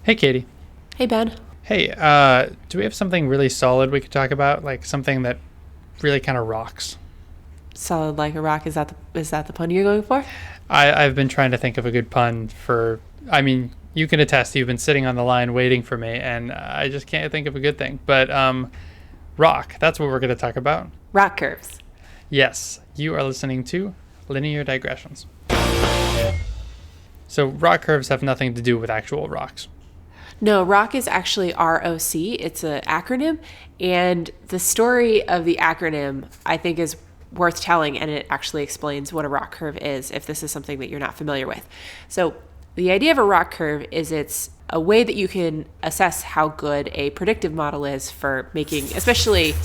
Hey, Katie. Hey, Ben. Hey, do we have something really solid we could talk about? Like something that really kind of rocks? Solid like a rock. Is that the pun you're going for? I've been trying to think of a good pun for. I mean, you can attest. You've been sitting on the line waiting for me, and I just can't think of a good thing. But rock. That's what we're going to talk about. ROC curves. Yes, you are listening to Linear Digressions. So ROC curves have nothing to do with actual rocks. No, ROC is actually ROC. It's an acronym, and the story of the acronym I think is worth telling, and it actually explains what a ROC curve is if this is something that you're not familiar with. So the idea of a ROC curve is it's a way that you can assess how good a predictive model is for making, especially,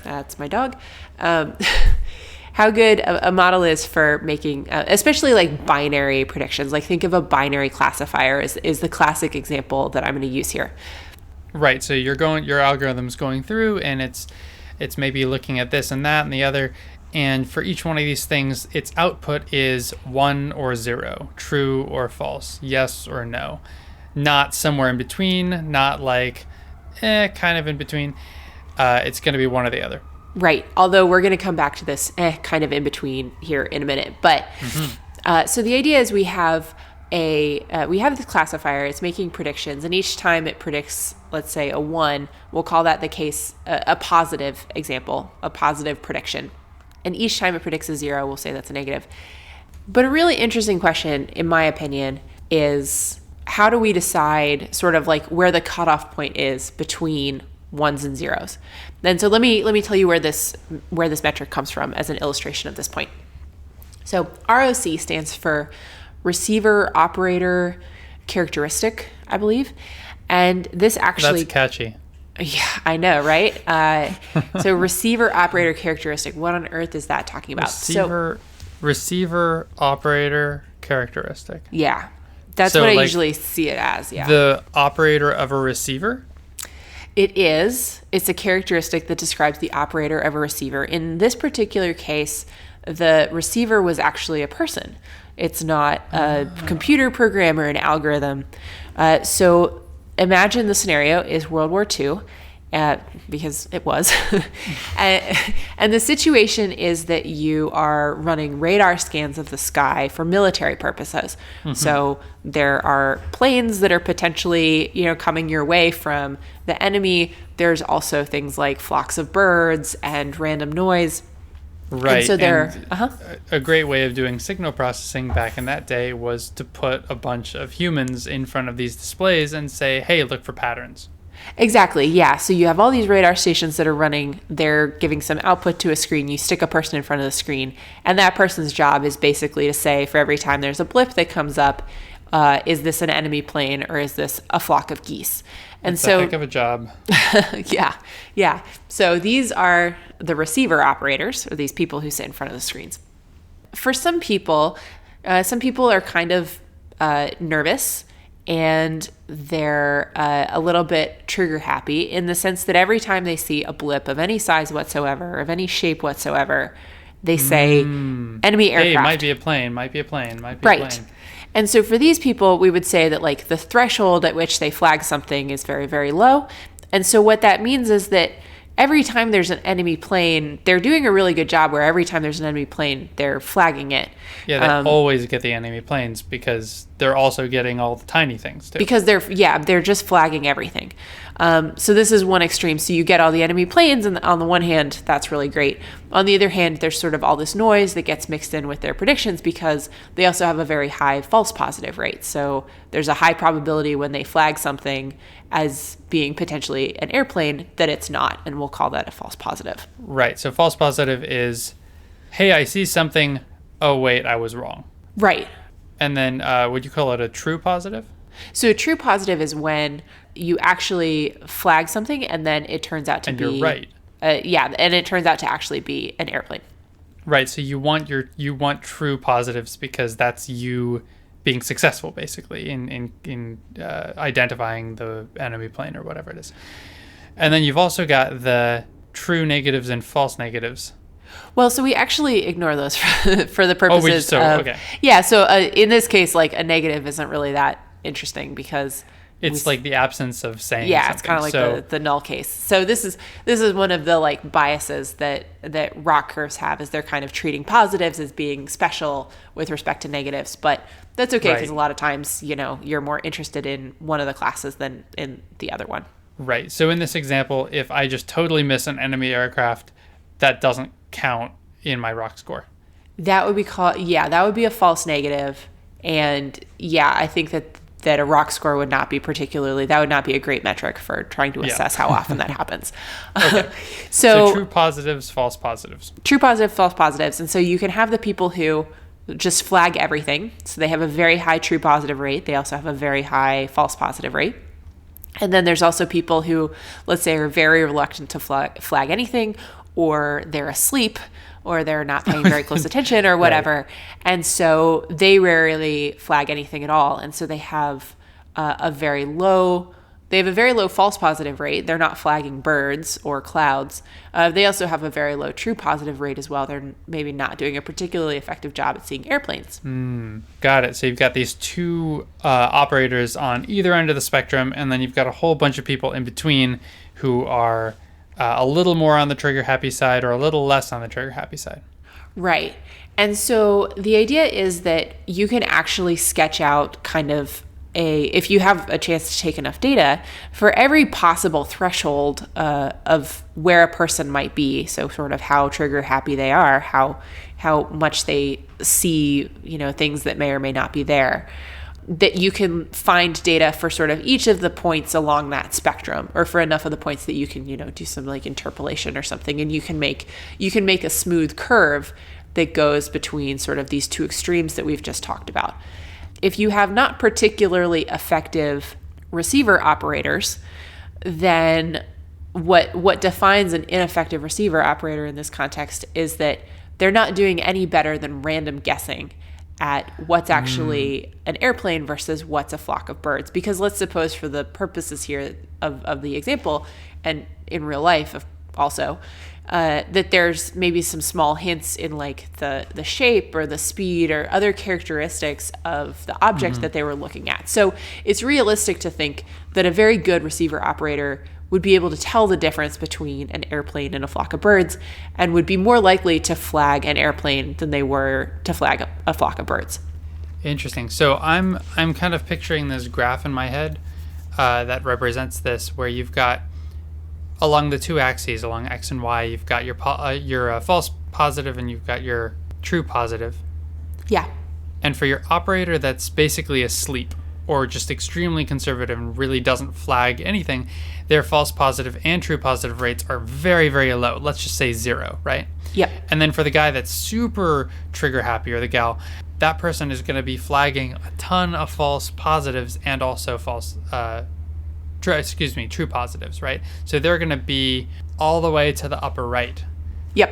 that's my dog, how good a model is for making, especially like binary predictions. Like think of a binary classifier is the classic example that I'm going to use here. Right. So your algorithm's going through, and it's maybe looking at this and that and the other. And for each one of these things, its output is 1 or 0, true or false, yes or no. Not somewhere in between, not like, kind of in between. It's going to be one or the other. Right. Although we're going to come back to this kind of in between here in a minute. But so the idea is we have this classifier. It's making predictions, and each time it predicts, let's say a 1, we'll call that the case a positive example, a positive prediction. And each time it predicts a 0, we'll say that's a negative. But a really interesting question, in my opinion, is how do we decide sort of like where the cutoff point is between 1s and 0s? And so let me tell you where this metric comes from as an illustration of this point. So ROC stands for receiver operator characteristic, I believe. And this actually... That's catchy. Yeah, I know, right? So receiver operator characteristic, what on earth is that talking about? Receiver operator characteristic. Yeah, that's what I usually see it as, yeah. The operator of a receiver? It is. It's a characteristic that describes the operator of a receiver. In this particular case, the receiver was actually a person. It's not a computer program or an algorithm. So imagine the scenario is World War II, because it was. And the situation is that you are running radar scans of the sky for military purposes. Mm-hmm. So there are planes that are potentially, coming your way from the enemy. There's also things like flocks of birds and random noise. Right. And so a great way of doing signal processing back in that day was to put a bunch of humans in front of these displays and say, hey, look for patterns. Exactly, yeah. So you have all these radar stations that are running. They're giving some output to a screen. You stick a person in front of the screen, and that person's job is basically to say, for every time there's a blip that comes up, is this an enemy plane or is this a flock of geese? And That's a heck of a job. Yeah. So these are the receiver operators, or these people who sit in front of the screens. For some people are kind of nervous, and they're a little bit trigger happy in the sense that every time they see a blip of any size whatsoever, of any shape whatsoever, they say enemy aircraft. Hey, might be a plane. Right. And so for these people, we would say that like the threshold at which they flag something is very, very low. And so what that means is that every time there's an enemy plane, they're doing a really good job where every time there's an enemy plane, they're flagging it. Yeah, they always get the enemy planes because they're also getting all the tiny things too. Because they're just flagging everything. So this is one extreme. So you get all the enemy planes, and on the one hand, that's really great. On the other hand, there's sort of all this noise that gets mixed in with their predictions because they also have a very high false positive rate. So there's a high probability when they flag something as being potentially an airplane that it's not, and we'll call that a false positive. Right. So false positive is, hey, I see something. Oh, wait, I was wrong. Right. And then would you call it a true positive? So a true positive is when you actually flag something and then it turns out to be... And you're right. And it turns out to actually be an airplane. Right. So you want true positives because that's you being successful, basically, in identifying the enemy plane or whatever it is. And then you've also got the true negatives and false negatives. Well, so we actually ignore those for the purposes okay. Yeah, so in this case, like a negative isn't really that interesting because it's like the absence of saying yeah, something. it's kind of like the null case. So this is one of the like biases that ROC curves have, is they're kind of treating positives as being special with respect to negatives, but that's okay because a lot of times, you're more interested in one of the classes than in the other one. Right. So in this example, if I just totally miss an enemy aircraft, that doesn't count in my ROC score. That would be that would be a false negative. And I think that a ROC score would not be that would not be a great metric for trying to assess how often that happens. Okay. So true positives, false positives. True positive, false positives. And so you can have the people who just flag everything. So they have a very high true positive rate. They also have a very high false positive rate. And then there's also people who, let's say, are very reluctant to flag anything, or they're asleep, or they're not paying very close attention or whatever. Right. And so they rarely flag anything at all. And so they have a very low false positive rate. They're not flagging birds or clouds. They also have a very low true positive rate as well. They're maybe not doing a particularly effective job at seeing airplanes. Got it. So you've got these two operators on either end of the spectrum, and then you've got a whole bunch of people in between who are a little more on the trigger happy side or a little less on the trigger happy side. Right. And so the idea is that you can actually sketch out kind of if you have a chance to take enough data, for every possible threshold of where a person might be, so sort of how trigger happy they are, how much they see, things that may or may not be there, that you can find data for sort of each of the points along that spectrum, or for enough of the points that you can, do some like interpolation or something, and you can make a smooth curve that goes between sort of these two extremes that we've just talked about. If you have not particularly effective receiver operators, then what defines an ineffective receiver operator in this context is that they're not doing any better than random guessing at what's actually an airplane versus what's a flock of birds. Because let's suppose, for the purposes here of the example, and in real life also, that there's maybe some small hints in like the shape or the speed or other characteristics of the object that they were looking at. So it's realistic to think that a very good receiver operator would be able to tell the difference between an airplane and a flock of birds, and would be more likely to flag an airplane than they were to flag a flock of birds. Interesting. So I'm kind of picturing this graph in my head that represents this, where you've got, along the two axes, along X and Y, you've got your false positive and you've got your true positive. Yeah. And for your operator that's basically asleep or just extremely conservative and really doesn't flag anything, their false positive and true positive rates are very, very low. Let's just say 0, right? Yep. And then for the guy that's super trigger happy, or the gal, that person is going to be flagging a ton of false positives and also true positives, right? So they're going to be all the way to the upper right. Yep.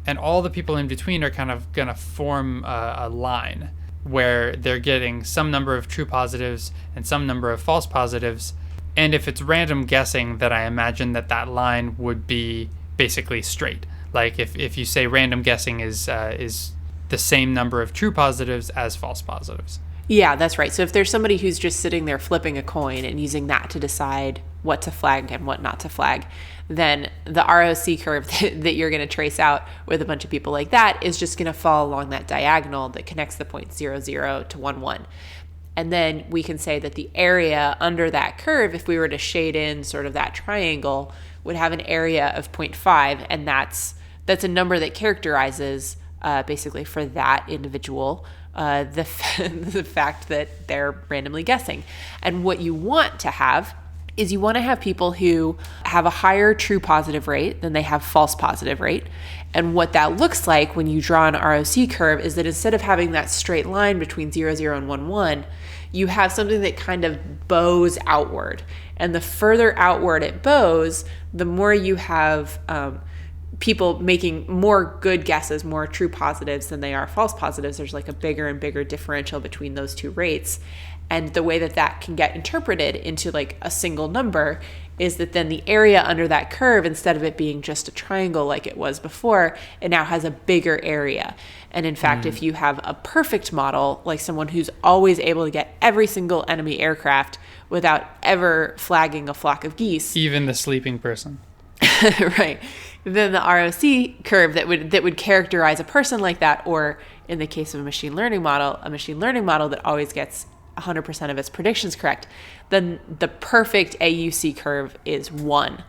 And all the people in between are kind of going to form a line where they're getting some number of true positives and some number of false positives. And if it's random guessing, then I imagine that line would be basically straight. Like if you say random guessing is the same number of true positives as false positives. Yeah, that's right. So if there's somebody who's just sitting there flipping a coin and using that to decide what to flag and what not to flag, then the ROC curve that you're going to trace out with a bunch of people like that is just going to fall along that diagonal that connects the points 0, 0 to 1, 1. And then we can say that the area under that curve, if we were to shade in sort of that triangle, would have an area of 0.5, and that's a number that characterizes basically for that individual the fact that they're randomly guessing. And what you want to have is you want to have people who have a higher true positive rate than they have false positive rate. And what that looks like when you draw an ROC curve is that instead of having that straight line between 0, 0 and 1, 1, you have something that kind of bows outward. And the further outward it bows, the more you have people making more good guesses, more true positives than they are false positives. There's like a bigger and bigger differential between those two rates. And the way that can get interpreted into like a single number is that then the area under that curve, instead of it being just a triangle like it was before, it now has a bigger area. And in fact, if you have a perfect model, like someone who's always able to get every single enemy aircraft without ever flagging a flock of geese, even the sleeping person, right, then the ROC curve that would characterize a person like that, or in the case of a machine learning model that always gets 100% of its predictions correct, then the perfect AUC curve is 1.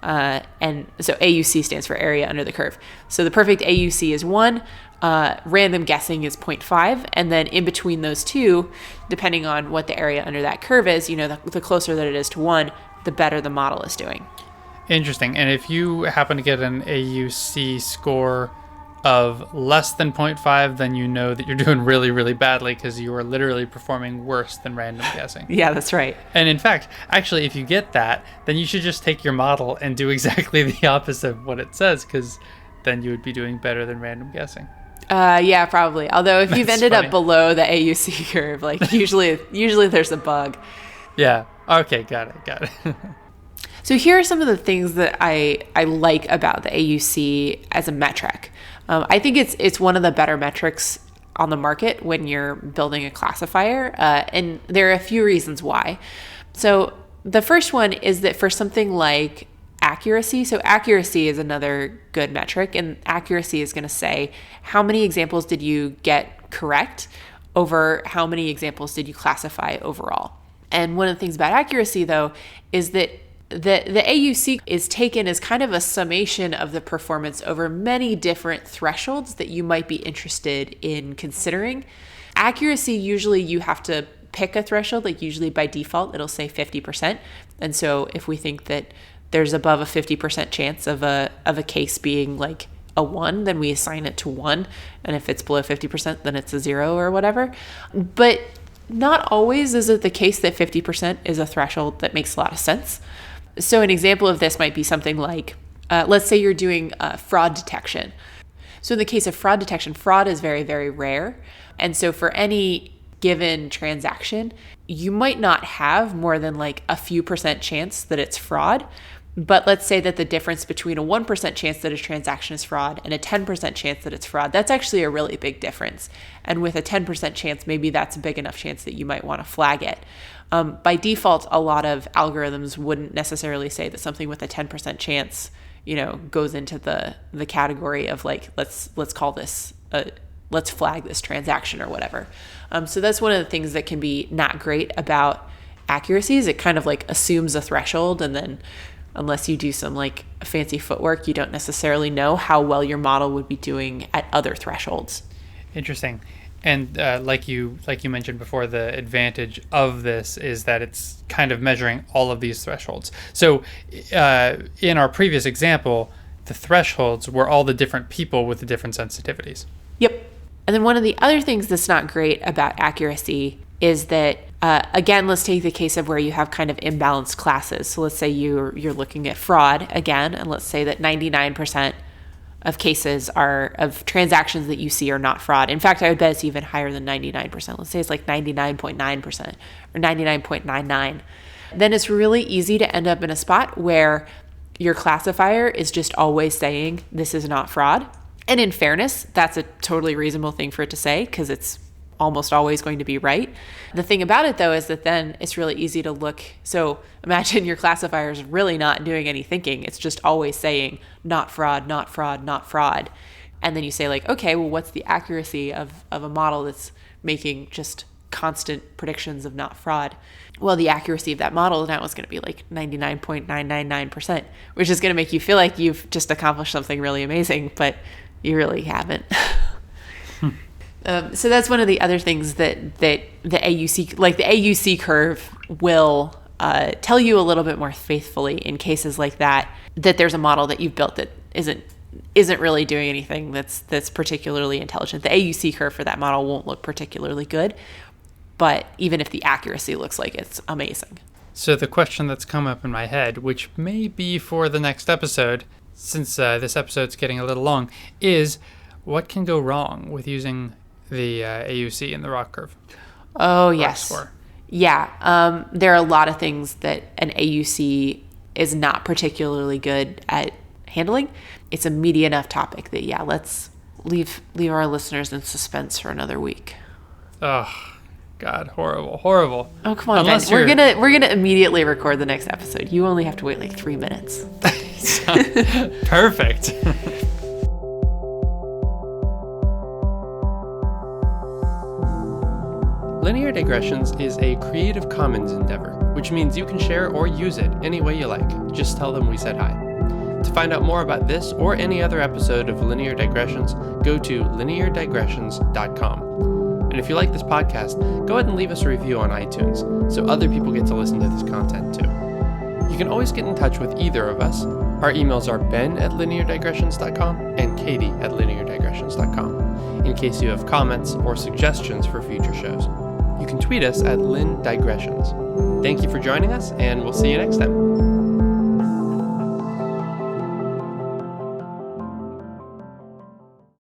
And so AUC stands for area under the curve. So the perfect AUC is 1, random guessing is 0.5, and then in between those two, depending on what the area under that curve is, the closer that it is to 1, the better the model is doing. Interesting. And if you happen to get an AUC score of less than 0.5, then you know that you're doing really, really badly because you are literally performing worse than random guessing. Yeah, that's right. And in fact, actually, if you get that, then you should just take your model and do exactly the opposite of what it says, because then you would be doing better than random guessing. Yeah, probably. Although if you've ended funny. up below the AUC curve, like usually there's a bug. Yeah. Okay. Got it. So here are some of the things that I like about the AUC as a metric. I think it's one of the better metrics on the market when you're building a classifier, and there are a few reasons why. So the first one is that for something like accuracy, so accuracy is another good metric, and accuracy is going to say how many examples did you get correct over how many examples did you classify overall. And one of the things about accuracy, though, is that the AUC is taken as kind of a summation of the performance over many different thresholds that you might be interested in considering. Accuracy, usually you have to pick a threshold, like usually by default, it'll say 50%. And so if we think that there's above a 50% chance of a case being like a 1, then we assign it to 1. And if it's below 50%, then it's a 0 or whatever. But not always is it the case that 50% is a threshold that makes a lot of sense. So an example of this might be something like, let's say you're doing fraud detection. So in the case of fraud detection, fraud is very, very rare. And so for any given transaction, you might not have more than like a few percent chance that it's fraud. But let's say that the difference between a 1% chance that a transaction is fraud and a 10% chance that it's fraud, that's actually a really big difference. And with a 10% chance, maybe that's a big enough chance that you might want to flag it. By default, a lot of algorithms wouldn't necessarily say that something with a 10% chance, goes into the category of like, let's call this, let's flag this transaction or whatever. So that's one of the things that can be not great about accuracies. It kind of like assumes a threshold, and then unless you do some like fancy footwork, you don't necessarily know how well your model would be doing at other thresholds. Interesting. And like you mentioned before, the advantage of this is that it's kind of measuring all of these thresholds. So in our previous example, the thresholds were all the different people with the different sensitivities. Yep. And then one of the other things that's not great about accuracy is that, again, let's take the case of where you have kind of imbalanced classes. So let's say you're looking at fraud again, and let's say that 99% of cases of transactions that you see are not fraud. In fact, I would bet it's even higher than 99%. Let's say it's like 99.9% or 99.99. Then it's really easy to end up in a spot where your classifier is just always saying this is not fraud. And in fairness, that's a totally reasonable thing for it to say because it's almost always going to be right. The thing about it, though, is that then it's really easy to look. So imagine your classifier is really not doing any thinking. It's just always saying not fraud, not fraud, not fraud. And then you say like, okay, well, what's the accuracy of a model that's making just constant predictions of not fraud? Well, the accuracy of that model now is going to be like 99.999%, which is going to make you feel like you've just accomplished something really amazing, but you really haven't. So that's one of the other things that the AUC, like the AUC curve, will tell you a little bit more faithfully in cases like that there's a model that you've built that isn't really doing anything that's particularly intelligent. The AUC curve for that model won't look particularly good, but even if the accuracy looks like it's amazing. So the question that's come up in my head, which may be for the next episode, since this episode's getting a little long, is what can go wrong with using the AUC in the ROC curve? Oh, yes. Yeah. There are a lot of things that an AUC is not particularly good at handling, it's a meaty enough topic that, yeah, let's leave our listeners in suspense for another week. Oh, God, horrible. Oh, come on, guys. We're gonna immediately record the next episode. You only have to wait like 3 minutes. Perfect. Linear Digressions is a Creative Commons endeavor, which means you can share or use it any way you like. Just tell them we said hi. To find out more about this or any other episode of Linear Digressions, go to lineardigressions.com. And if you like this podcast, go ahead and leave us a review on iTunes so other people get to listen to this content too. You can always get in touch with either of us. Our emails are ben@lineardigressions.com and katie@lineardigressions.com in case you have comments or suggestions for future shows. You can tweet us at lindigressions. Thank you for joining us, and we'll see you next time.